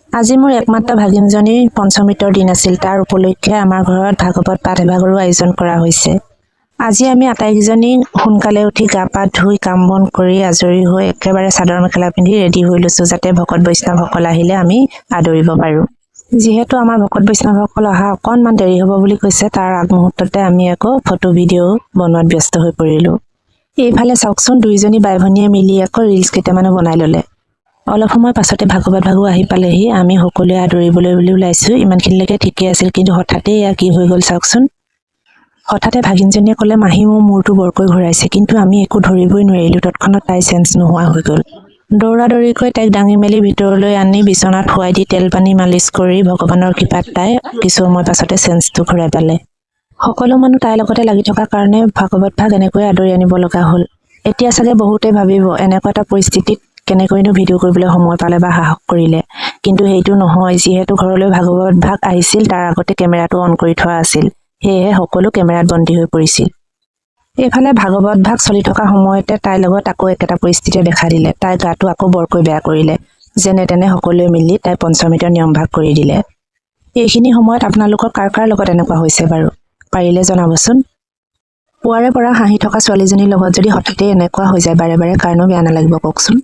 আজি মোৰ একমাত্ৰ ভাগিনজনীৰ পঞ্চমৃতৰ দিন আছিল। তাৰ উপলক্ষে আমাৰ ঘৰত ভাগৱত পাঠ এভাগৰো আয়োজন কৰা হৈছে। আজি আমি আটাইকেইজনী সোনকালে উঠি গা পা ধুই কাম বন কৰি আজৰি হৈ একেবাৰে চাদৰ মেখেলা পিন্ধি ৰেডি হৈ লৈছোঁ, যাতে ভকত বৈষ্ণৱসকল আহিলে আমি আদৰিব পাৰোঁ। যিহেতু আমাৰ ভকত বৈষ্ণৱসকল অহা অকণমান দেৰি হ'ব বুলি কৈছে, তাৰ আগমুহূৰ্ততে আমি আকৌ ফটো ভিডিঅ' বনোৱাত ব্যস্ত হৈ পৰিলোঁ। এইফালে চাওকচোন, দুইজনী বাই ভনীয়ে মিলি আকৌ ৰিলছ কেইটামানো বনাই ল'লে। অলপ সময় পাছতে ভাগৱত ভাগো আহি পালেহি। আমি সকলোৱে আদৰিবলৈ বুলি ওলাইছোঁ। ইমানখিনিলৈকে ঠিকেই আছিল, কিন্তু হঠাতে এয়া কি হৈ গ'ল চাওকচোন। হঠাতে ভাগিনজনীয়ে ক'লে, মাহী মোৰ মূৰটো বৰকৈ ঘূৰাইছে, কিন্তু আমি একো ধৰিবই নোৱাৰিলোঁ। তৎক্ষণাত তাই চেঞ্চ নোহোৱা হৈ গ'ল। দৌৰা দৌৰিকৈ তাইক দাঙি মেলি ভিতৰলৈ আনি বিচনাত শুৱাই দি তেল পানী মালিচ কৰি ভগৱানৰ কৃপাত তাই কিছু সময় পাছতে চেঞ্চটো ঘূৰাই পালে। সকলো মানুহ তাইৰ লগতে লাগি থকাৰ কাৰণে ভাগৱত ভাগ এনেকৈ আদৰি আনিব লগা হ'ল। এতিয়া চাগে বহুতে ভাবিব, এনেকুৱা এটা পৰিস্থিতিত কেনেকৈনো ভিডিঅ' কৰিবলৈ সময় পালে বা সাহস কৰিলে। কিন্তু সেইটো নহয়, যিহেতু ঘৰলৈ ভাগৱত ভাগ আহিছিল, তাৰ আগতে কেমেৰাটো অন কৰি থোৱা আছিল। সেয়েহে সকলো কেমেৰাত বন্দী হৈ পৰিছিল। এইফালে ভাগৱত ভাগ চলি থকা সময়তে তাইৰ লগত আকৌ একেটা পৰিস্থিতিয়ে দেখা দিলে। তাইৰ গাটো আকৌ বৰকৈ বেয়া কৰিলে। যেনে তেনে সকলোৱে মিলি তাই পঞ্চমৃতৰ নিয়ম ভাগ কৰি দিলে। এইখিনি সময়ত আপোনালোকৰ কাৰ কাৰ লগত এনেকুৱা হৈছে বাৰু? পাৰিলে জনাবচোন। পুৱাৰে পৰা হাঁহি থকা ছোৱালীজনীৰ লগত যদি হঠাতে এনেকুৱা হৈ যায় বাৰে বাৰে, কাৰণো বেয়া নালাগিব কওকচোন।